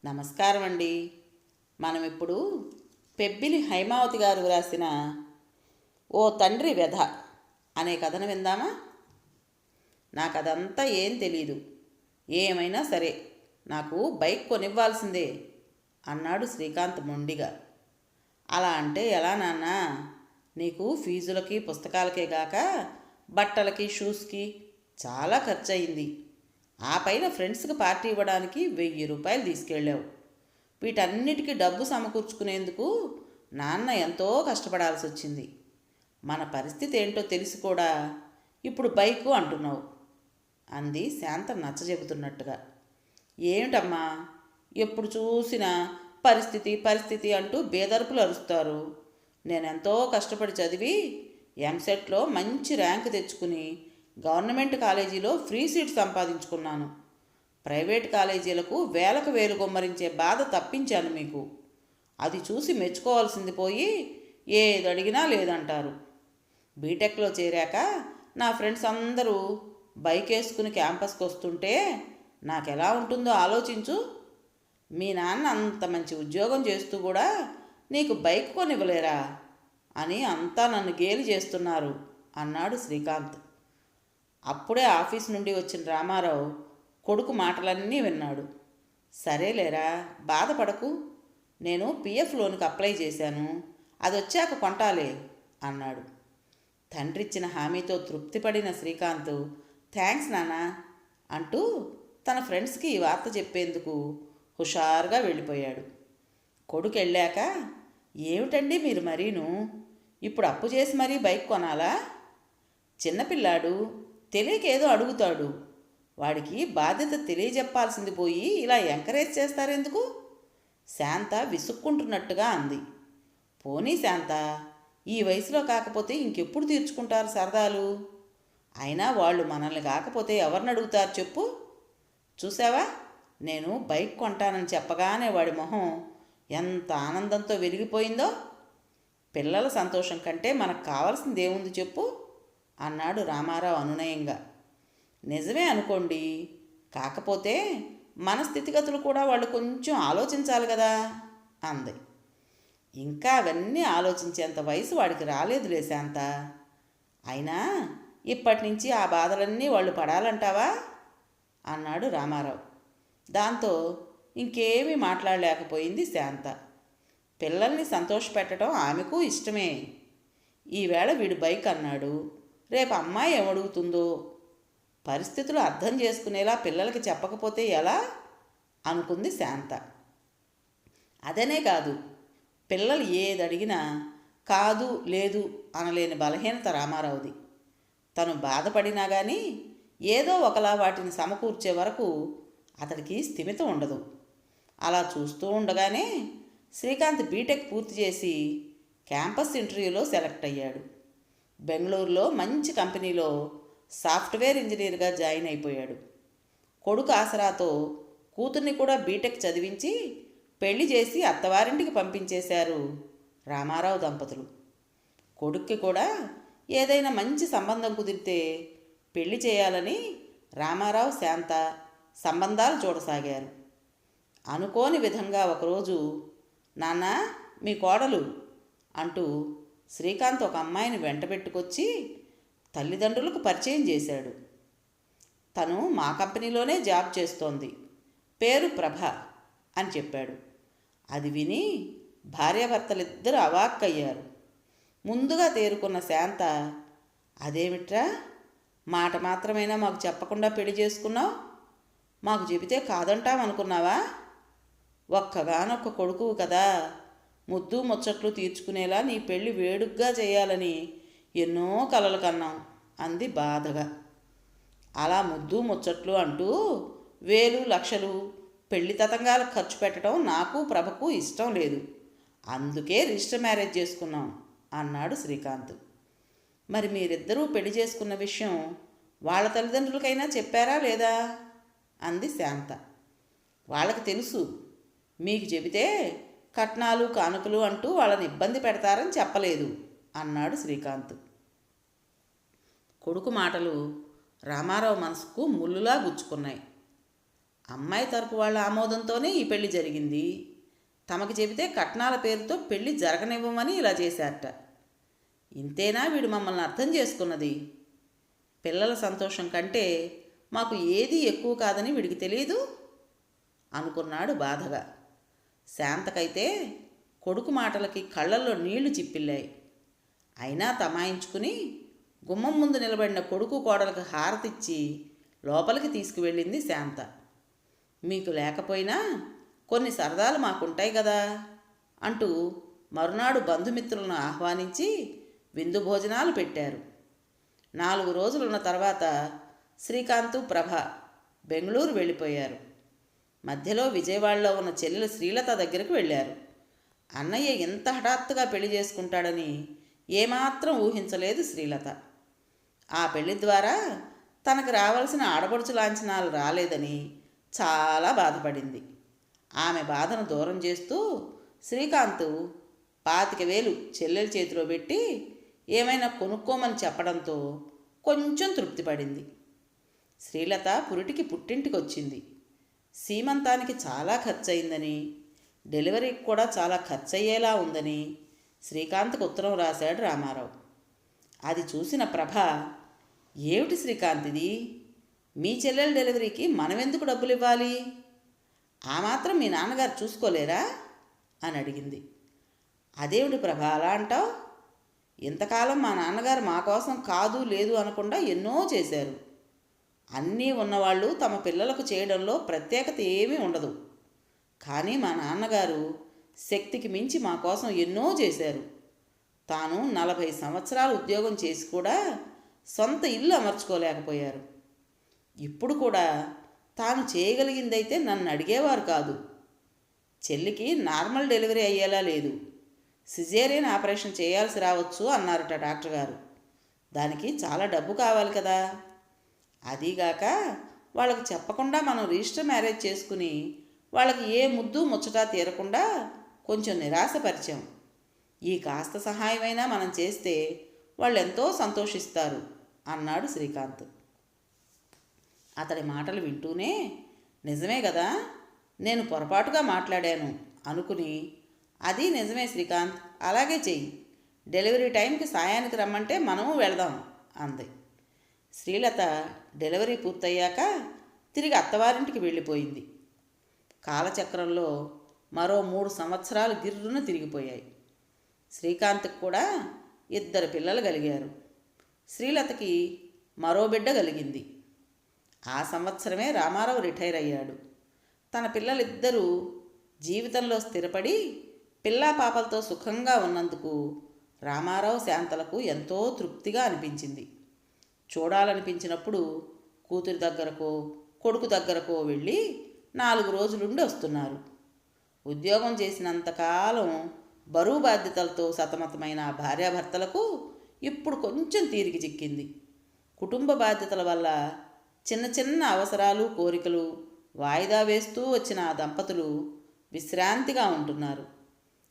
నమస్కారం అండి. మనం ఇప్పుడు పెబ్బిలి హైమావతి గారు రాసిన ఓ తండ్రి వ్యధ అనే కథను విందామా? నాకు అదంతా ఏం తెలీదు, ఏమైనా సరే నాకు బైక్ కొనివ్వాల్సిందే అన్నాడు శ్రీకాంత్ మొండిగా. అలా అంటే ఎలా నాన్న? నీకు ఫీజులకి పుస్తకాలకే గాక బట్టలకి షూస్కి చాలా ఖర్చు అయింది. ఆ పైన ఫ్రెండ్స్కి పార్టీ ఇవ్వడానికి 1000 రూపాయలు తీసుకెళ్ళావు. వీటన్నిటికీ డబ్బు సమకూర్చుకునేందుకు నాన్న ఎంతో కష్టపడాల్సి వచ్చింది. మన పరిస్థితి ఏంటో తెలిసి కూడా ఇప్పుడు బైకు అంటున్నావు అంది శాంత నచ్చజెబుతున్నట్టుగా. ఏమిటమ్మా, ఎప్పుడు చూసినా పరిస్థితి పరిస్థితి అంటూ బేదర్పులు అరుస్తారు. నేనెంతో కష్టపడి చదివి ఎంసెట్లో మంచి ర్యాంక్ తెచ్చుకుని గవర్నమెంట్ కాలేజీలో ఫ్రీ సీట్ సంపాదించుకున్నాను. ప్రైవేట్ కాలేజీలకు వేలకు వేలు గుమ్మరించే బాధ తప్పించాను మీకు. అది చూసి మెచ్చుకోవాల్సింది పోయి ఏదడిగినా లేదంటారు. బీటెక్లో చేరాక నా ఫ్రెండ్స్ అందరూ బైక్ వేసుకుని క్యాంపస్కి వస్తుంటే నాకెలా ఉంటుందో ఆలోచించు. మీ నాన్న అంత మంచి ఉద్యోగం చేస్తూ కూడా నీకు బైక్ కొనివ్వలేరా అని అంతా నన్ను గేలి చేస్తున్నారు అన్నాడు శ్రీకాంత్. అప్పుడే ఆఫీస్ నుండి వచ్చిన రామారావు కొడుకు మాటలన్నీ విన్నాడు. సరేలేరా, బాధపడకు, నేను పిఎఫ్ లోన్కి అప్లై చేశాను, అది వచ్చాక కొంటాలే అన్నాడు. తండ్రిచ్చిన హామీతో తృప్తిపడిన శ్రీకాంత్ థ్యాంక్స్ నాన్న అంటూ తన ఫ్రెండ్స్కి ఈ వార్త చెప్పేందుకు హుషారుగా వెళ్ళిపోయాడు. కొడుకు వెళ్ళాక, ఏమిటండి మీరు మరీను, ఇప్పుడు అప్పు చేసి మరీ బైక్ కొనాలా? చిన్నపిల్లాడు తెలియకేదో అడుగుతాడు, వాడికి బాధ్యత తెలియజెప్పాల్సింది పోయి ఇలా ఎంకరేజ్ చేస్తారెందుకు? శాంత విసుక్కుంటున్నట్టుగా అంది. పోనీ శాంత, ఈ వయసులో కాకపోతే ఇంకెప్పుడు తీర్చుకుంటారు సరదాలు? అయినా వాళ్ళు మనల్ని కాకపోతే ఎవరిని అడుగుతారు చెప్పు? చూసావా, నేను బైక్ కొంటానని చెప్పగానే వాడి మొహం ఎంత ఆనందంతో వెలిగిపోయిందో. పిల్లల సంతోషం కంటే మనకు కావాల్సింది ఏముంది చెప్పు అన్నాడు రామారావు అనునయంగా. నిజమే అనుకోండి, కాకపోతే మన స్థితిగతులు కూడా వాళ్ళు కొంచెం ఆలోచించాలి కదా అంది. ఇంకా అవన్నీ ఆలోచించేంత వయసు వాడికి రాలేదులే శాంత. అయినా ఇప్పటి నుంచి ఆ బాధలన్నీ వాళ్ళు పడాలంటావా అన్నాడు రామారావు. దాంతో ఇంకేమీ మాట్లాడలేకపోయింది శాంత. పిల్లల్ని సంతోషపెట్టడం ఆమెకు ఇష్టమే. ఈవేళ వీడు బైక్ అన్నాడు, రేపు అమ్మాయి ఏమడుగుతుందో? పరిస్థితులు అర్థం చేసుకునేలా పిల్లలకి చెప్పకపోతే ఎలా అనుకుంది శాంత. అదనే కాదు, పిల్లలు ఏది అడిగినా కాదు లేదు అనలేని బలహీనత రామారావుది. తను బాధపడినా కానీ ఏదో ఒకలా వాటిని సమకూర్చే వరకు అతడికి స్థిమితం ఉండదు. అలా చూస్తూ ఉండగానే శ్రీకాంత్ బీటెక్ పూర్తి చేసి క్యాంపస్ ఇంటర్వ్యూలో సెలెక్ట్ అయ్యాడు. బెంగళూరులో మంచి కంపెనీలో సాఫ్ట్వేర్ ఇంజనీర్గా జాయిన్ అయిపోయాడు. కొడుకు ఆసరాతో కూతుర్ని కూడా బీటెక్ చదివించి పెళ్లి చేసి అత్తవారింటికి పంపించేశారు రామారావు దంపతులు. కొడుక్కి కూడా ఏదైనా మంచి సంబంధం కుదిరితే పెళ్లి చేయాలని రామారావు శాంత సంబంధాలు చూడసాగారు. అనుకోని విధంగా ఒకరోజు, నాన్న మీ కోడలు అంటూ శ్రీకాంత్ ఒక అమ్మాయిని వెంటబెట్టుకొచ్చి తల్లిదండ్రులకు పరిచయం చేశాడు. తను మా కంపెనీలోనే జాబ్ చేస్తోంది, పేరు ప్రభ అని చెప్పాడు. అది విని భార్యాభర్తలిద్దరూ అవాక్కయ్యారు. ముందుగా తేరుకున్న శాంత, అదేమిట్రా, మాట మాత్రమైనా మాకు చెప్పకుండా పెళ్లి చేసుకున్నావు? మాకు చెబితే కాదంటామనుకున్నావా? ఒక్కగానొక్క కొడుకువు కదా, ముద్దు ముచ్చట్లు తీర్చుకునేలా నీ పెళ్లి వేడుగ్గా చేయాలని ఎన్నో కలలు కన్నాం అంది బాధగా. అలా ముద్దు ముచ్చట్లు అంటూ వేలు లక్షలు పెళ్లి తతంగాలకు ఖర్చు పెట్టడం నాకు ప్రభకు ఇష్టం లేదు. అందుకే రిజిస్టర్ మ్యారేజ్ చేసుకున్నాం అన్నాడు శ్రీకాంత్. మరి మీరిద్దరూ పెళ్లి చేసుకున్న విషయం వాళ్ళ తల్లిదండ్రులకైనా చెప్పారా లేదా అంది శాంత. వాళ్ళకి తెలుసు, మీకు చెబితే కట్నాలు కానుకలు అంటూ వాళ్ళని ఇబ్బంది పెడతారని చెప్పలేదు అన్నాడు శ్రీకాంత్. కొడుకు మాటలు రామారావు మనసుకు ముల్లులా గుచ్చుకున్నాయి. అమ్మాయి తరపు వాళ్ళ ఆమోదంతోనే ఈ పెళ్లి జరిగింది. తమకి చెబితే కట్నాల పేరుతో పెళ్లి జరగనివ్వమని ఇలా చేశారట. ఇంతేనా వీడు మమ్మల్ని అర్థం చేసుకున్నది? పిల్లల సంతోషం కంటే మాకు ఏదీ ఎక్కువ కాదని వీడికి తెలియదు అనుకున్నాడు బాధగా. శాంతకైతే కొడుకు మాటలకి కళ్ళల్లో నీళ్లు చిప్పిల్లాయి. అయినా తమాయించుకుని గుమ్మం ముందు నిలబడిన కొడుకు కోడలకు హారతిచ్చి లోపలికి తీసుకువెళ్ళింది శాంత. మీకు లేకపోయినా కొన్ని సరదాలు మాకుంటాయి కదా అంటూ మరునాడు బంధుమిత్రులను ఆహ్వానించి విందు భోజనాలు పెట్టారు. 4 రోజులున్న తర్వాత శ్రీకాంతు, ప్రభ బెంగళూరు వెళ్ళిపోయారు. మధ్యలో విజయవాడలో ఉన్న చెల్లెలు శ్రీలత దగ్గరకు వెళ్ళారు. అన్నయ్య ఎంత హఠాత్తుగా పెళ్లి చేసుకుంటాడని ఏమాత్రం ఊహించలేదు శ్రీలత. ఆ పెళ్లి ద్వారా తనకు రావాల్సిన ఆడపడుచు లాంఛనాలు రాలేదని చాలా బాధపడింది. ఆమె బాధను దూరం చేస్తూ శ్రీకాంత్ 25,000 చెల్లెల చేతిలో పెట్టి ఏమైనా కొనుక్కోమని చెప్పడంతో కొంచెం తృప్తి పడింది. శ్రీలత పురిటికి పుట్టింటికి వచ్చింది. సీమంతానికి చాలా ఖర్చయిందని, డెలివరీకి కూడా చాలా ఖర్చయ్యేలా ఉందని శ్రీకాంత్కు ఉత్తరం రాశాడు రామారావు. అది చూసిన ప్రభ, ఏమిటి శ్రీకాంత్ ఇది? మీ చెల్లెల డెలివరీకి మనమెందుకు డబ్బులు ఇవ్వాలి? ఆ మాత్రం మీ నాన్నగారు చూసుకోలేరా అని అడిగింది. అదేమిటి ప్రభ అలా అంటావు? ఇంతకాలం మా నాన్నగారు మా కోసం కాదు లేదు అనకుండా ఎన్నో చేశారు. అన్నీ ఉన్నవాళ్ళు తమ పిల్లలకు చేయడంలో ప్రత్యేకత ఏమీ ఉండదు. కానీ మా నాన్నగారు శక్తికి మించి మా కోసం ఎన్నో చేశారు. తాను 40 సంవత్సరాలు ఉద్యోగం చేసి కూడా సొంత ఇల్లు అమర్చుకోలేకపోయారు. ఇప్పుడు కూడా తాను చేయగలిగిందైతే నన్ను అడిగేవారు కాదు. చెల్లికి నార్మల్ డెలివరీ అయ్యేలా లేదు, సిజేరియన్ ఆపరేషన్ చేయాల్సి రావచ్చు అన్నారట డాక్టర్ గారు. దానికి చాలా డబ్బు కావాలి కదా. అదీగాక వాళ్ళకి చెప్పకుండా మనం రిజిస్టర్ మ్యారేజ్ చేసుకుని వాళ్ళకి ఏ ముద్దు ముచ్చటా తీరకుండా కొంచెం నిరాశపరిచాం. ఈ కాస్త సహాయమైనా మనం చేస్తే వాళ్ళు ఎంతో సంతోషిస్తారు అన్నాడు శ్రీకాంత్. అతడి మాటలు వింటూనే నిజమే కదా, నేను పొరపాటుగా మాట్లాడాను అనుకుని, అది నిజమే శ్రీకాంత్, అలాగే చెయ్యి, డెలివరీ టైంకి సాయానికి రమ్మంటే మనము వెళదాం అంది. శ్రీలత డెలివరీ పూర్తయ్యాక తిరిగి అత్తవారింటికి వెళ్ళిపోయింది. కాలచక్రంలో మరో 3 సంవత్సరాలు గిర్రున తిరిగిపోయాయి. శ్రీకాంత్కి కూడా 2 పిల్లలు కలిగారు. శ్రీలతకి మరో బిడ్డ కలిగింది. ఆ సంవత్సరమే రామారావు రిటైర్ అయ్యాడు. తన పిల్లలిద్దరూ జీవితంలో స్థిరపడి పిల్లా పాపలతో సుఖంగా ఉన్నందుకు రామారావు శాంతలకు ఎంతో తృప్తిగా అనిపించింది. చూడాలనిపించినప్పుడు కూతురి దగ్గరకో కొడుకు దగ్గరకో వెళ్ళి 4 రోజులుండి వస్తున్నారు. ఉద్యోగం చేసినంతకాలం బరువు బాధ్యతలతో సతమతమైన భార్యాభర్తలకు ఇప్పుడు కొంచెం తీరిక చిక్కింది. కుటుంబ బాధ్యతల వల్ల చిన్న చిన్న అవసరాలు కోరికలు వాయిదా వేస్తూ వచ్చిన ఆ దంపతులు విశ్రాంతిగా ఉంటున్నారు.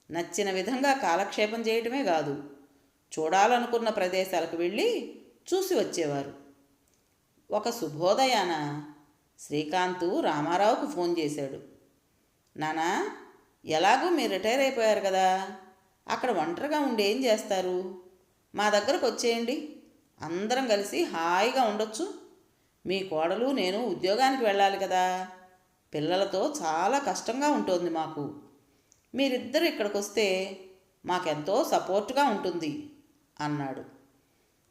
నచ్చిన విధంగా కాలక్షేపం చేయటమే కాదు, చూడాలనుకున్న ప్రదేశాలకు వెళ్ళి చూసి వచ్చేవారు. ఒక శుభోదయాన శ్రీకాంత్ రామారావుకు ఫోన్ చేశాడు. నానా, ఎలాగూ మీరు రిటైర్ అయిపోయారు కదా, అక్కడ ఒంటరిగా ఉండి ఏం చేస్తారు? మా దగ్గరకు వచ్చేయండి, అందరం కలిసి హాయిగా ఉండొచ్చు. మీ కోడలు నేను ఉద్యోగానికి వెళ్ళాలి కదా, పిల్లలతో చాలా కష్టంగా ఉంటుంది మాకు. మీరిద్దరు ఇక్కడికి వస్తే మాకెంతో సపోర్టుగా ఉంటుంది అన్నాడు.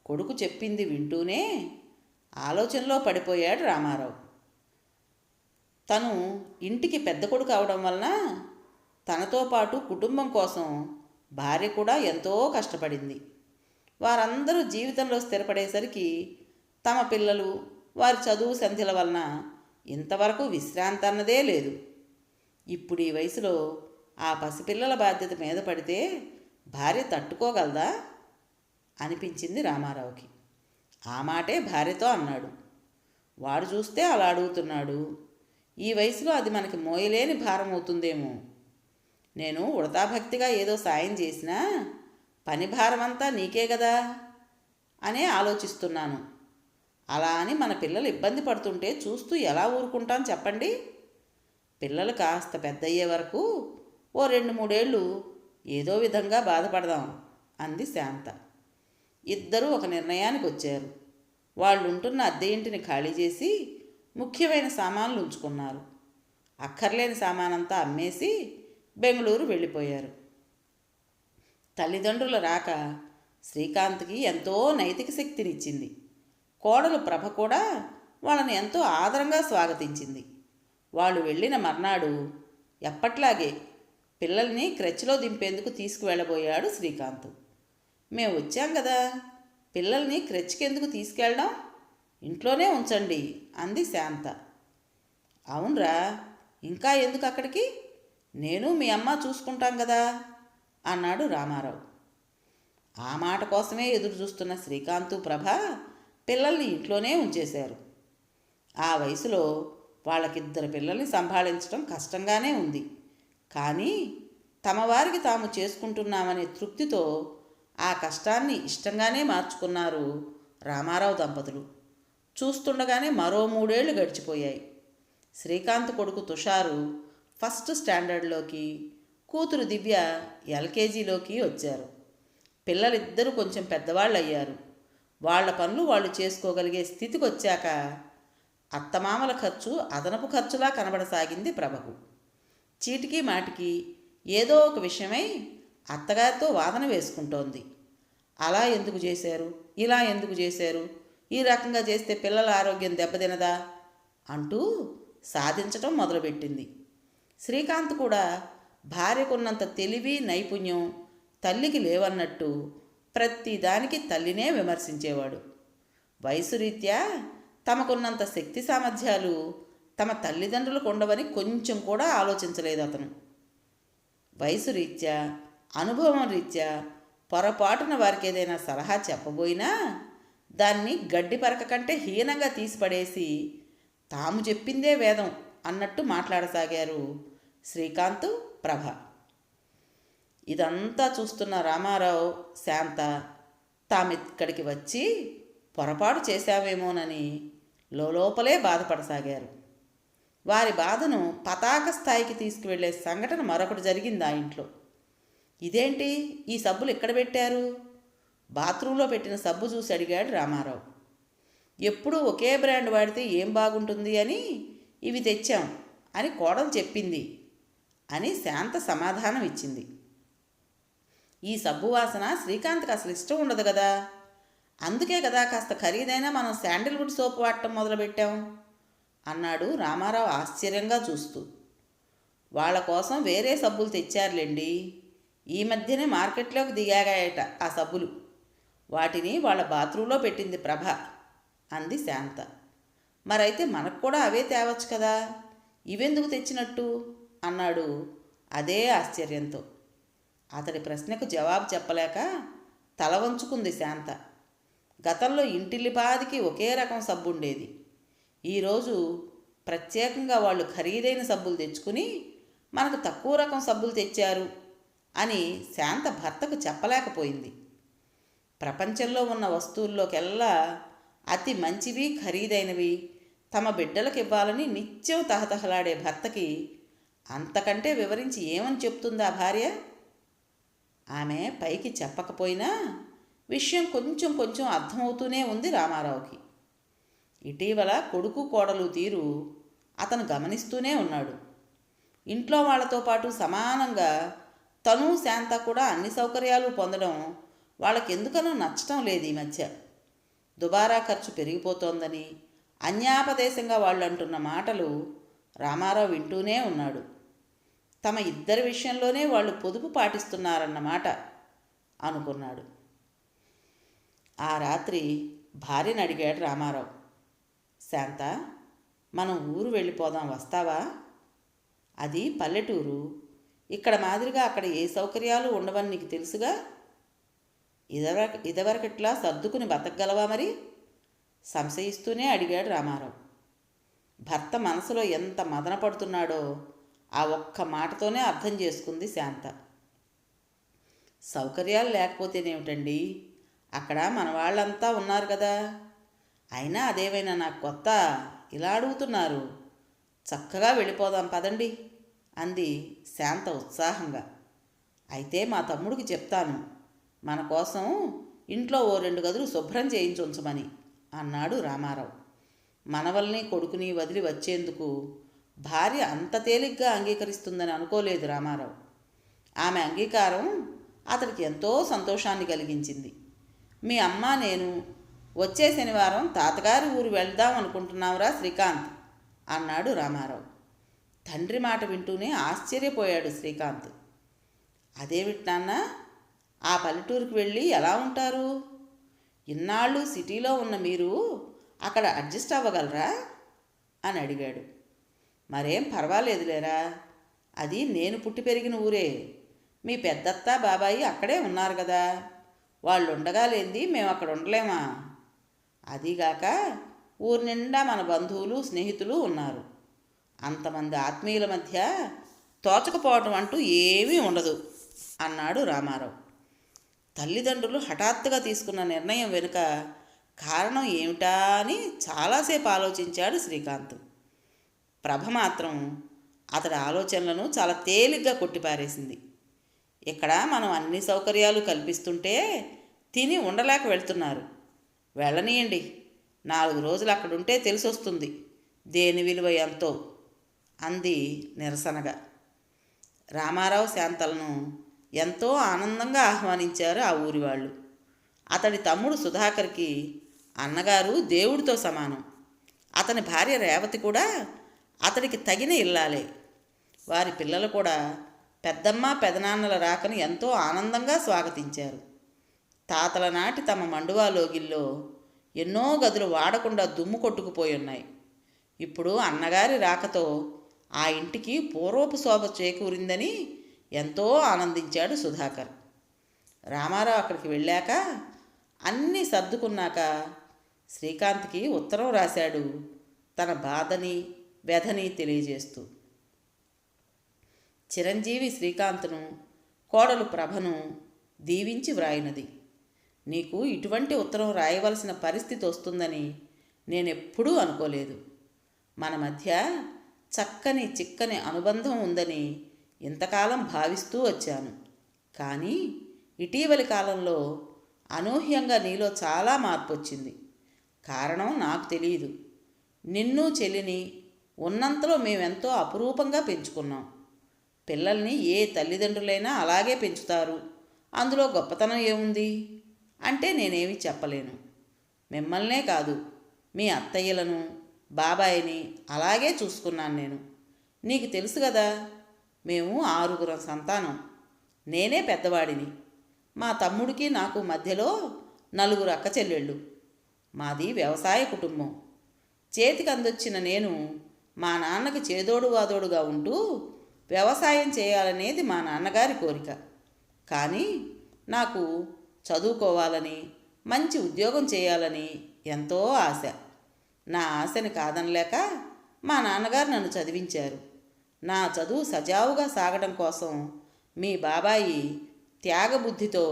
కొడుకు చెప్పింది వింటూనే ఆలోచనలో పడిపోయాడు రామారావు. తను ఇంటికి పెద్ద కొడుకు అవడం వలన తనతో పాటు కుటుంబం కోసం భార్య కూడా ఎంతో కష్టపడింది. వారందరూ జీవితంలో స్థిరపడేసరికి తమ పిల్లలు వారి చదువు సంధ్యల వలన ఇంతవరకు విశ్రాంతి అన్నదే లేదు. ఇప్పుడు ఈ వయసులో ఆ పసిపిల్లల బాధ్యత మీద పడితే భార్య తట్టుకోగలదా అనిపించింది రామారావుకి. ఆ మాటే భార్యతో అన్నాడు. వాడు చూస్తే అలా అడుగుతున్నాడు, ఈ వయసులో అది మనకి మోయలేని భారం అవుతుందేమో. నేను ఉడతాభక్తిగా ఏదో సాయం చేసినా పని భారమంతా నీకే కదా అనే ఆలోచిస్తున్నాను. అలా అని మన పిల్లలు ఇబ్బంది పడుతుంటే చూస్తూ ఎలా ఊరుకుంటాను చెప్పండి పిల్లలు కాస్త పెద్దయ్యే వరకు ఓ 2-3 ఏళ్ళు ఏదో విధంగా బాధపడదాం అంది శాంత. ఇద్దరూ ఒక నిర్ణయానికి వచ్చారు. వాళ్ళుంటున్న అద్దె ఇంటిని ఖాళీ చేసి ముఖ్యమైన సామాన్లు ఉంచుకున్నారు. అక్కర్లేని సామానంతా అమ్మేసి బెంగళూరు వెళ్ళిపోయారు. తల్లిదండ్రుల రాక శ్రీకాంత్కి ఎంతో నైతిక శక్తినిచ్చింది. కోడలు ప్రభ కూడా వాళ్ళని ఎంతో ఆదరంగా స్వాగతించింది. వాళ్ళు వెళ్ళిన మర్నాడు ఎప్పట్లాగే పిల్లల్ని క్రెచ్లో దింపేందుకు తీసుకువెళ్ళబోయాడు శ్రీకాంత్. మేము వచ్చాం కదా, పిల్లల్ని క్రెచ్కి ఎందుకు తీసుకెళ్ళడం, ఇంట్లోనే ఉంచండి అంది శాంత. అవునరా, ఇంకా ఎందుకు అక్కడికి, నేను మీ అమ్మ చూసుకుంటాం కదా అన్నాడు రామారావు. ఆ మాట కోసమే ఎదురు చూస్తున్న శ్రీకాంత్, ప్రభ పిల్లల్ని ఇంట్లోనే ఉంచేశారు. ఆ వయసులో వాళ్ళకిద్దరు పిల్లల్ని సంభాళించడం కష్టంగానే ఉంది. కానీ తమ వారికి తాము చేసుకుంటున్నామనే తృప్తితో ఆ కష్టాన్ని ఇష్టంగానే మార్చుకున్నారు రామారావు దంపతులు. చూస్తుండగానే మరో 3 ఏళ్ళు గడిచిపోయాయి. శ్రీకాంత్ కొడుకు తుషారు ఫస్ట్ స్టాండర్డ్లోకి, కూతురు దివ్య ఎల్కేజీలోకి వచ్చారు. పిల్లలిద్దరూ కొంచెం పెద్దవాళ్ళు అయ్యారు. వాళ్ల పనులు వాళ్ళు చేసుకోగలిగే స్థితికి వచ్చాక అత్తమామల ఖర్చు అదనపు ఖర్చులా కనబడసాగింది ప్రభకు. చీటికి మాటికి ఏదో ఒక విషయమై అత్తగారితో వాదన వేసుకుంటోంది. అలా ఎందుకు చేశారు, ఇలా ఎందుకు చేశారు, ఈ రకంగా చేస్తే పిల్లల ఆరోగ్యం దెబ్బతినదా అంటూ సాధించటం మొదలుపెట్టింది. శ్రీకాంత్ కూడా భార్యకున్నంత తెలివి నైపుణ్యం తల్లికి లేవన్నట్టు ప్రతిదానికి తల్లినే విమర్శించేవాడు. వయసు రీత్యా తమకున్నంత శక్తి సామర్థ్యాలు తమ తల్లిదండ్రులకు ఉండవని కొంచెం కూడా ఆలోచించలేదు అతను. వయసు రీత్యా, అనుభవం రీత్యా పొరపాటున వారికి ఏదైనా సలహా చెప్పబోయినా దాన్ని గడ్డి పరక కంటే హీనంగా తీసిపడేసి తాము చెప్పిందే వేదం అన్నట్టు మాట్లాడసాగారు శ్రీకాంత్, ప్రభ. ఇదంతా చూస్తున్న రామారావు, శాంత తామిక్కడికి వచ్చి పొరపాటు చేశావేమోనని లోపలే బాధపడసాగారు. వారి బాధను పతాక స్థాయికి తీసుకువెళ్లే సంఘటన మరొకటి జరిగింది ఆ ఇంట్లో. ఇదేంటి, ఈ సబ్బులు ఎక్కడ పెట్టారు, బాత్రూంలో పెట్టిన సబ్బు చూసి అడిగాడు రామారావు. ఎప్పుడూ ఒకే బ్రాండ్ వాడితే ఏం బాగుంటుంది అని ఇవి తెచ్చాం అని కోడలు చెప్పింది అని శాంత సమాధానం ఇచ్చింది. ఈ సబ్బు వాసన శ్రీకాంత్కి అసలు ఇష్టం ఉండదు కదా, అందుకే కదా కాస్త ఖరీదైనా మనం శాండిల్వుడ్ సోప్ వాడటం మొదలుపెట్టాం అన్నాడు రామారావు ఆశ్చర్యంగా చూస్తూ. వాళ్ళ కోసం వేరే సబ్బులు తెచ్చారులేండి, ఈ మధ్యనే మార్కెట్లోకి దిగాగాయట ఆ సబ్బులు, వాటిని వాళ్ళ బాత్రూంలో పెట్టింది ప్రభ అంది శాంత. మరైతే మనకు కూడా అవే తేవచ్చు కదా, ఇవెందుకు తెచ్చినట్టు అన్నాడు అదే ఆశ్చర్యంతో. అతడి ప్రశ్నకు జవాబు చెప్పలేక తల వంచుకుంది శాంత. గతంలో ఇంటిల్లిపాదికి ఒకే రకం సబ్బు ఉండేది. ఈరోజు ప్రత్యేకంగా వాళ్ళు ఖరీదైన సబ్బులు తెచ్చుకుని మనకు తక్కువ రకం సబ్బులు తెచ్చారు అని శాంత భర్తకు చెప్పలేకపోయింది. ప్రపంచంలో ఉన్న వస్తువుల్లోకెల్లా అతి మంచివి, ఖరీదైనవి తమ బిడ్డలకు ఇవ్వాలని నిత్యం తహతహలాడే భర్తకి అంతకంటే వివరించి ఏమని చెప్తుందా భార్య? ఆమె పైకి చెప్పకపోయినా విషయం కొంచెం కొంచెం అర్థమవుతూనే ఉంది రామారావుకి. ఇటీవల కొడుకు కోడలు తీరు అతను గమనిస్తూనే ఉన్నాడు. ఇంట్లో వాళ్లతో పాటు సమానంగా తను, శాంత కూడా అన్ని సౌకర్యాలు పొందడం వాళ్ళకెందుకనో నచ్చటం లేదు ఈ మధ్య. దుబారా ఖర్చు పెరిగిపోతోందని అన్యాపదేశంగా వాళ్ళు అంటున్న మాటలు రామారావు వింటూనే ఉన్నాడు. తమ ఇద్దరి విషయంలోనే వాళ్ళు పొదుపు పాటిస్తున్నారన్నమాట అనుకున్నాడు. ఆ రాత్రి భార్యను అడిగాడు రామారావు. శాంత, మనం ఊరు వెళ్ళిపోదాం, వస్తావా? అది పల్లెటూరు, ఇక్కడ మాదిరిగా అక్కడ ఏ సౌకర్యాలు ఉండవని నీకు తెలుసుగా. ఇదివరకట్లా సర్దుకుని బతకగలవా మరి? సంశయిస్తూనే అడిగాడు రామారావు. భర్త మనసులో ఎంత మదన పడుతున్నాడో ఆ ఒక్క మాటతోనే అర్థం చేసుకుంది శాంత. సౌకర్యాలు లేకపోతేనేమిటండి, అక్కడ మన వాళ్ళంతా ఉన్నారు కదా. అయినా అదేమైనా నాకు కొత్త, ఇలా అడుగుతున్నారు. చక్కగా వెళ్ళిపోదాం పదండి అంది శాంత ఉత్సాహంగా. అయితే మా తమ్ముడికి చెప్తాను, మన కోసం ఇంట్లో ఓ 2 గదులు శుభ్రం చేయించుంచమని అన్నాడు రామారావు. మనవల్ని కొడుకుని వదిలి వచ్చేందుకు భార్య అంత తేలిగ్గా అంగీకరిస్తుందని అనుకోలేదు రామారావు. ఆమె అంగీకారం అతడికి ఎంతో సంతోషాన్ని కలిగించింది. మీ అమ్మ నేను వచ్చే శనివారం తాతగారి ఊరు వెళ్దాం అనుకుంటున్నావురా శ్రీకాంత్ అన్నాడు రామారావు. తండ్రి మాట వింటూనే ఆశ్చర్యపోయాడు శ్రీకాంత్. అదేమిటి నాన్న, ఆ పల్లెటూరుకు వెళ్ళి ఎలా ఉంటారు? ఇన్నాళ్ళు సిటీలో ఉన్న మీరు అక్కడ అడ్జస్ట్ అవ్వగలరా అని అడిగాడు. మరేం పర్వాలేదులేరా, అది నేను పుట్టి పెరిగిన ఊరే. మీ పెద్దత్త బాబాయి అక్కడే ఉన్నారు కదా, వాళ్ళు ఉండగా లేంది మేము అక్కడ ఉండలేమా? అదీగాక ఊరి నిండా మన బంధువులు స్నేహితులు ఉన్నారు. అంతమంది ఆత్మీయుల మధ్య తోచకపోవటం అంటూ ఏమీ ఉండదు అన్నాడు రామారావు. తల్లిదండ్రులు హఠాత్తుగా తీసుకున్న నిర్ణయం వెనుక కారణం ఏమిటా అని చాలాసేపు ఆలోచించాడు శ్రీకాంత్. ప్రభ మాత్రం అతడి ఆలోచనలను చాలా తేలిగ్గా కొట్టిపారేసింది. ఇక్కడ మనం అన్ని సౌకర్యాలు కల్పిస్తుంటే తిని ఉండలేక వెళ్తున్నారు. వెళ్ళనీయండి, 4 రోజులు అక్కడుంటే తెలిసొస్తుంది దేని విలువ ఎంతో అంది నిరసనగా. రామారావు శాంతలను ఎంతో ఆనందంగా ఆహ్వానించారు ఆ ఊరి వాళ్ళు. అతడి తమ్ముడు సుధాకర్కి అన్నగారు దేవుడితో సమానం. అతని భార్య రేవతి కూడా అతడికి తగిన ఇల్లాలే. వారి పిల్లలు కూడా పెద్దమ్మ పెదనాన్నల రాకను ఎంతో ఆనందంగా స్వాగతించారు. తాతల నాటి తమ మండువా లోగిల్లో ఎన్నో గదులు వాడకుండా దుమ్ము కొట్టుకుపోయి ఉన్నాయి. ఇప్పుడు అన్నగారి రాకతో ఆ ఇంటికి పూర్వపు శోభ చేకూరిందని ఎంతో ఆనందించాడు సుధాకర్. రామారావు అక్కడికి వెళ్ళాక అన్నీ సర్దుకున్నాక శ్రీకాంత్కి ఉత్తరం రాశాడు, తన బాధని వ్యధని తెలియజేస్తూ. చిరంజీవి శ్రీకాంత్ను, కోడలు ప్రభను దీవించి వ్రాయినది. నీకు ఇటువంటి ఉత్తరం రాయవలసిన పరిస్థితి వస్తుందని నేనెప్పుడూ అనుకోలేదు. మన మధ్య చక్కని చిక్కని అనుబంధం ఉందని ఇంతకాలం భావిస్తూ వచ్చాను. కానీ ఇటీవలి కాలంలో అనూహ్యంగా నీలో చాలా మార్పు వచ్చింది. కారణం నాకు తెలియదు. నిన్ను చెల్లిని ఉన్నంతలో మేమెంతో అపురూపంగా పెంచుకున్నాం. పిల్లల్ని ఏ తల్లిదండ్రులైనా అలాగే పెంచుతారు, అందులో గొప్పతనం ఏముంది అంటే నేనేమీ చెప్పలేను. మిమ్మల్నే కాదు, మీ అత్తయ్యలను బాబాయిని అలాగే చూసుకున్నాను నేను. నీకు తెలుసు కదా, మేము 6 సంతానం. నేనే పెద్దవాడిని. మా తమ్ముడికి నాకు మధ్యలో 4 అక్క చెల్లెళ్ళు. మాది వ్యవసాయ కుటుంబం. చేతికి అందొచ్చిన నేను మా నాన్నకి చేదోడు వాదోడుగా ఉంటూ వ్యవసాయం చేయాలనేది మా నాన్నగారి కోరిక. కానీ నాకు చదువుకోవాలని, మంచి ఉద్యోగం చేయాలని ఎంతో ఆశ. నా ఆశని కాదనలేక మా నాన్నగారు నన్ను చదివించారు. నా చదువు సజావుగా సాగడం కోసం మీ బాబాయి త్యాగబుద్ధితో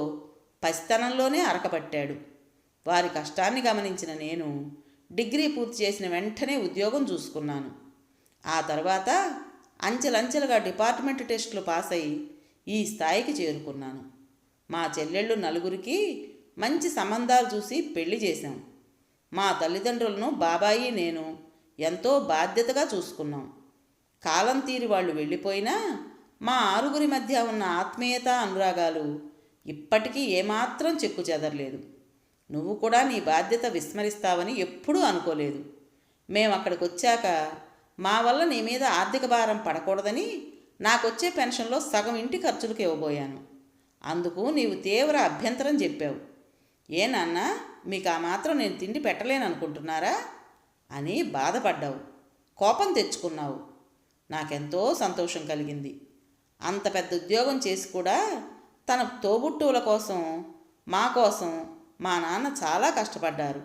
పసితనంలోనే అరకపట్టాడు. వారి కష్టాన్ని గమనించిన నేను డిగ్రీ పూర్తి చేసిన వెంటనే ఉద్యోగం చూసుకున్నాను. ఆ తర్వాత అంచెలంచెలుగా డిపార్ట్మెంట్ టెస్టులు పాస్ అయి ఈ స్థాయికి చేరుకున్నాను. మా చెల్లెళ్ళు 4కి మంచి సంబంధాలు చూసి పెళ్లి చేశాం. మా తల్లిదండ్రులను బాబాయి నేను ఎంతో బాధ్యతగా చూసుకున్నాం. కాలం తీరి వాళ్ళు వెళ్ళిపోయినా మా 6 మధ్య ఉన్న ఆత్మీయత అనురాగాలు ఇప్పటికీ ఏమాత్రం చెక్కు చెదరలేదు. నువ్వు కూడా నీ బాధ్యత విస్మరిస్తావని ఎప్పుడూ అనుకోలేదు. మేము అక్కడికి వచ్చాక మా వల్ల నీ మీద ఆర్థిక భారం పడకూడదని నాకొచ్చే పెన్షన్లో సగం ఇంటి ఖర్చులకు ఇవ్వబోయాను. అందుకు నీవు తీవ్ర అభ్యంతరం చెప్పావు. ఏ నాన్న, మీకు ఆ మాత్రం నేను తిండి పెట్టలేననుకుంటున్నారా అని బాధపడ్డావు, కోపం తెచ్చుకున్నావు. నాకెంతో సంతోషం కలిగింది. అంత పెద్ద ఉద్యోగం చేసి కూడా తన తోబుట్టువుల కోసం, మా కోసం మా నాన్న చాలా కష్టపడ్డారు.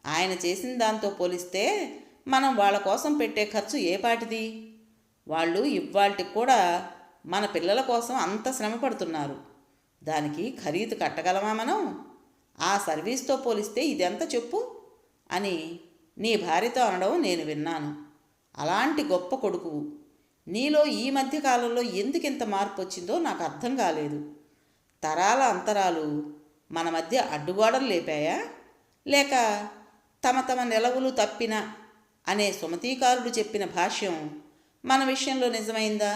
ఆయన చేసిన దాంతో పోలిస్తే మనం వాళ్ళ కోసం పెట్టే ఖర్చు ఏపాటిది? వాళ్ళు ఇవాళకి కూడా మన పిల్లల కోసం అంత శ్రమ పడుతున్నారు. దానికి ఖరీదు కట్టగలమా మనం? ఆ సర్వీస్తో పోలిస్తే ఇదెంత చెప్పు అని నీ భార్యతో అనడం నేను విన్నాను. అలాంటి గొప్ప కొడుకువు. నీలో ఈ మధ్య కాలంలో ఎందుకింత మార్పు వచ్చిందో నాకు అర్థం కాలేదు. తరాల అంతరాలు మన మధ్య అడ్డుగోడలు లేపాయా, లేక తమ తమ నిలవులు తప్పిన అనే సుమతీకారుడు చెప్పిన భాష్యం మన విషయంలో నిజమైందా?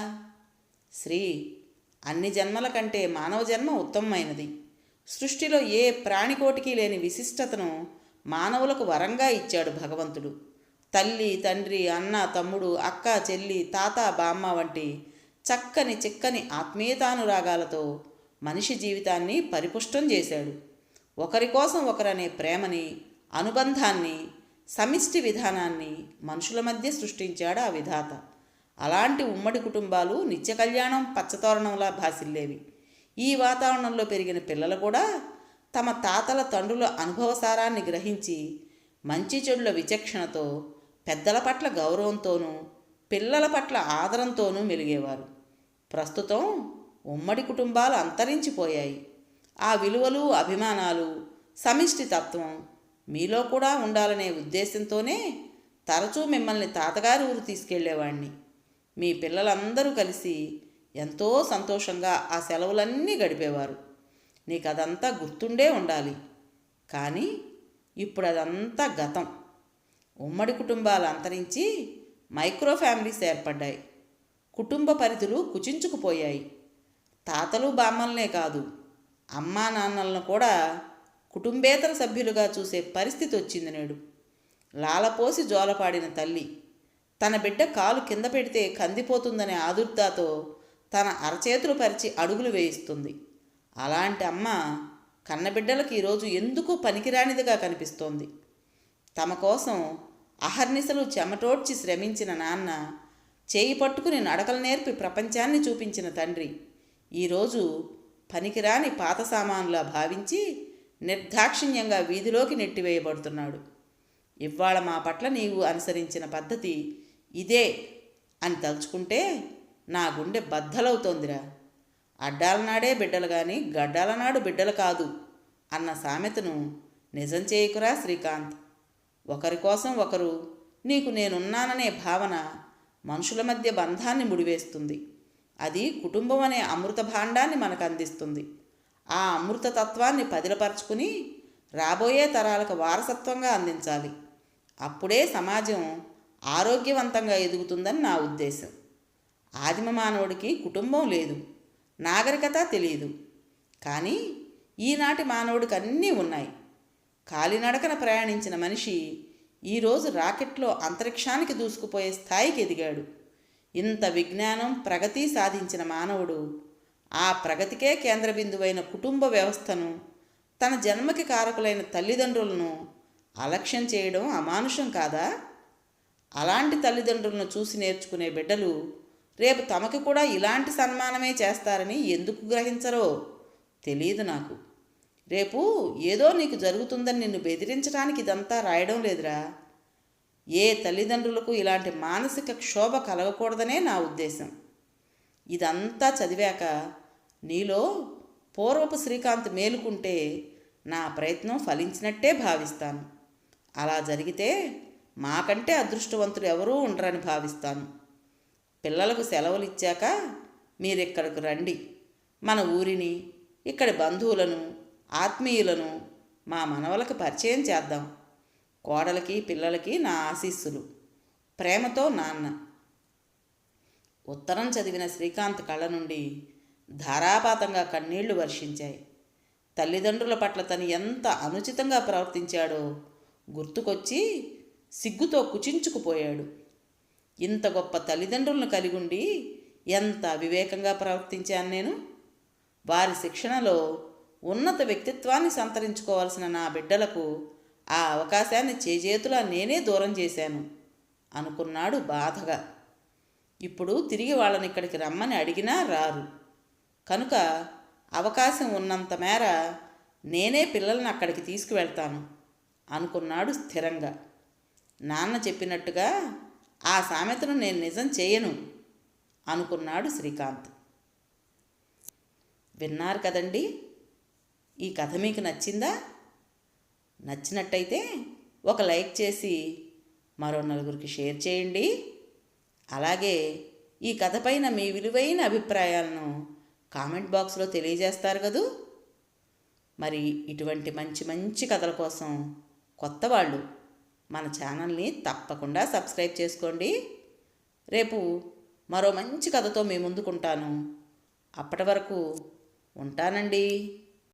శ్రీ, అన్ని జన్మల కంటే మానవ జన్మ ఉత్తమమైనది. సృష్టిలో ఏ ప్రాణికోటికి లేని విశిష్టతను మానవులకు వరంగా ఇచ్చాడు భగవంతుడు. తల్లి, తండ్రి, అన్న, తమ్ముడు, అక్క, చెల్లి, తాత, బామ్మ వంటి చక్కని చిక్కని ఆత్మీయతానురాగాలతో మనిషి జీవితాన్ని పరిపుష్టం చేశాడు. ఒకరి కోసం ఒకరనే ప్రేమని, అనుబంధాన్ని, సమిష్టి విధానాన్ని మనుషుల మధ్య సృష్టించాడు ఆ విధాత. అలాంటి ఉమ్మడి కుటుంబాలు నిత్య కళ్యాణం పచ్చతోరణంలా భాసిల్లేవి. ఈ వాతావరణంలో పెరిగిన పిల్లలు కూడా తమ తాతల తండ్రుల అనుభవసారాన్ని గ్రహించి మంచి చెడుల విచక్షణతో పెద్దల పట్ల గౌరవంతోనూ పిల్లల పట్ల ఆదరంతోనూ మెలిగేవారు. ప్రస్తుతం ఉమ్మడి కుటుంబాలు అంతరించిపోయాయి. ఆ విలువలు, అభిమానాలు, సమిష్టి తత్వం మీలో కూడా ఉండాలనే ఉద్దేశంతోనే తరచూ మిమ్మల్ని తాతగారి ఊరు తీసుకెళ్లేవాణ్ణి. మీ పిల్లలందరూ కలిసి ఎంతో సంతోషంగా ఆ సెలవులన్నీ గడిపేవారు. నీకు అదంతా గుర్తుండే ఉండాలి. కానీ ఇప్పుడు అదంతా గతం. ఉమ్మడి కుటుంబాలు అంతరించి మైక్రో ఫ్యామిలీస్ ఏర్పడ్డాయి. కుటుంబ పరిధులు కుచించుకుపోయాయి. తాతలు బామ్మలనే కాదు, అమ్మా నాన్నలను కూడా కుటుంబేతర సభ్యులుగా చూసే పరిస్థితి వచ్చింది నేడు. లాలపోసి జోలపాడిన తల్లి తన బిడ్డ కాలు కింద పెడితే కందిపోతుందనే ఆదుర్దాతో తన అరచేతులు పరిచి అడుగులు వేయిస్తుంది. అలాంటి అమ్మ కన్నబిడ్డలకు ఈరోజు ఎందుకు పనికిరానిదిగా కనిపిస్తోంది. తమ కోసం అహర్నిశలు చెమటోడ్చి శ్రమించిన నాన్న, చేయి పట్టుకుని నడకలు నేర్పి ప్రపంచాన్ని చూపించిన తండ్రి ఈరోజు పనికిరాని పాత సామానులా భావించి నిర్దాక్షిణ్యంగా వీధిలోకి నెట్టివేయబడుతున్నాడు. ఇవాళ మా పట్ల నీవు అనుసరించిన పద్ధతి ఇదే అని తలుచుకుంటే నా గుండె బద్దలవుతోందిరా. అడ్డాల నాడే బిడ్డలు కానీ గడ్డాల నాడు బిడ్డలు కాదు అన్న సామెతను నిజం చేయకురా శ్రీకాంత్. ఒకరి కోసం ఒకరు నీకు నేనున్నాననే భావన మనుషుల మధ్య బంధాన్ని ముడివేస్తుంది. అది కుటుంబం అనే అమృత భాండాన్ని మనకు అందిస్తుంది. ఆ అమృత తత్వాన్ని పదిలపరుచుకుని రాబోయే తరాలకు వారసత్వంగా అందించాలి. అప్పుడే సమాజం ఆరోగ్యవంతంగా ఎదుగుతుందని నా ఉద్దేశం. ఆదిమ మానవుడికి కుటుంబం లేదు, నాగరికత తెలియదు. కానీ ఈనాటి మానవుడికి అన్నీ ఉన్నాయి. కాలినడకన ప్రయాణించిన మనిషి ఈరోజు రాకెట్లో అంతరిక్షానికి దూసుకుపోయే స్థాయికి ఎదిగాడు. ఇంత విజ్ఞానం, ప్రగతి సాధించిన మానవుడు ఆ ప్రగతికే కేంద్ర బిందువైన కుటుంబ వ్యవస్థను, తన జన్మకి కారకులైన తల్లిదండ్రులను అలక్ష్యం చేయడం అమానుషం కాదా? అలాంటి తల్లిదండ్రులను చూసి నేర్చుకునే బిడ్డలు రేపు తమకి కూడా ఇలాంటి సన్మానమే చేస్తారని ఎందుకు గ్రహించరో తెలియదు నాకు. రేపు ఏదో నీకు జరుగుతుందని నిన్ను బెదిరించడానికి ఇదంతా రాయడం లేదురా. ఏ తల్లిదండ్రులకు ఇలాంటి మానసిక క్షోభ కలగకూడదనే నా ఉద్దేశం. ఇదంతా చదివాక నీలో పూర్వపు శ్రీకాంత్ మేలుకుంటే నా ప్రయత్నం ఫలించినట్టే భావిస్తాను. అలా జరిగితే మాకంటే అదృష్టవంతులు ఎవరూ ఉండరని భావిస్తాను. పిల్లలకు సెలవులు ఇచ్చాక మీరిక్కడికి రండి. మన ఊరిని, ఇక్కడి బంధువులను, ఆత్మీయులను మా మనవలకు పరిచయం చేద్దాం. కోడలకి, పిల్లలకి నా ఆశీస్సులు. ప్రేమతో నాన్న. ఉత్తరం చదివిన శ్రీకాంత్ కళ్ళ నుండి ధారాపాతంగా కన్నీళ్లు వర్షించాయి. తల్లిదండ్రుల పట్ల తను ఎంత అనుచితంగా ప్రవర్తించాడో గుర్తుకొచ్చి సిగ్గుతో కుచించుకుపోయాడు. ఇంత గొప్ప తల్లిదండ్రులను కలిగుండి ఎంత అవివేకంగా ప్రవర్తించాను నేను. వారి శిక్షణలో ఉన్నత వ్యక్తిత్వాన్ని సంతరించుకోవాల్సిన నా బిడ్డలకు ఆ అవకాశాన్ని చేజేతులా నేనే దూరం చేశాను అనుకున్నాడు బాధగా. ఇప్పుడు తిరిగి వాళ్ళని ఇక్కడికి రమ్మని అడిగినా రారు. కనుక అవకాశం ఉన్నంత మేర నేనే పిల్లల్ని అక్కడికి తీసుకువెళ్తాను అనుకున్నాడు స్థిరంగా. నాన్న చెప్పినట్టుగా ఆ సామెతను నేను నిజం చేయను అనుకున్నాడు శ్రీకాంత్. విన్నారు కదండి. ఈ కథ మీకు నచ్చిందా? నచ్చినట్టయితే ఒక లైక్ చేసి మరో నలుగురికి షేర్ చేయండి. అలాగే ఈ కథపైన మీ విలువైన అభిప్రాయాలను కామెంట్ బాక్స్లో తెలియజేస్తారు కదూ. మరి ఇటువంటి మంచి మంచి కథల కోసం కొత్త వాళ్ళు మన ఛానల్ని తప్పకుండా సబ్స్క్రైబ్ చేసుకోండి. రేపు మరో మంచి కథతో మీ ముందుకుంటాను. అప్పటి వరకు ఉంటానండి.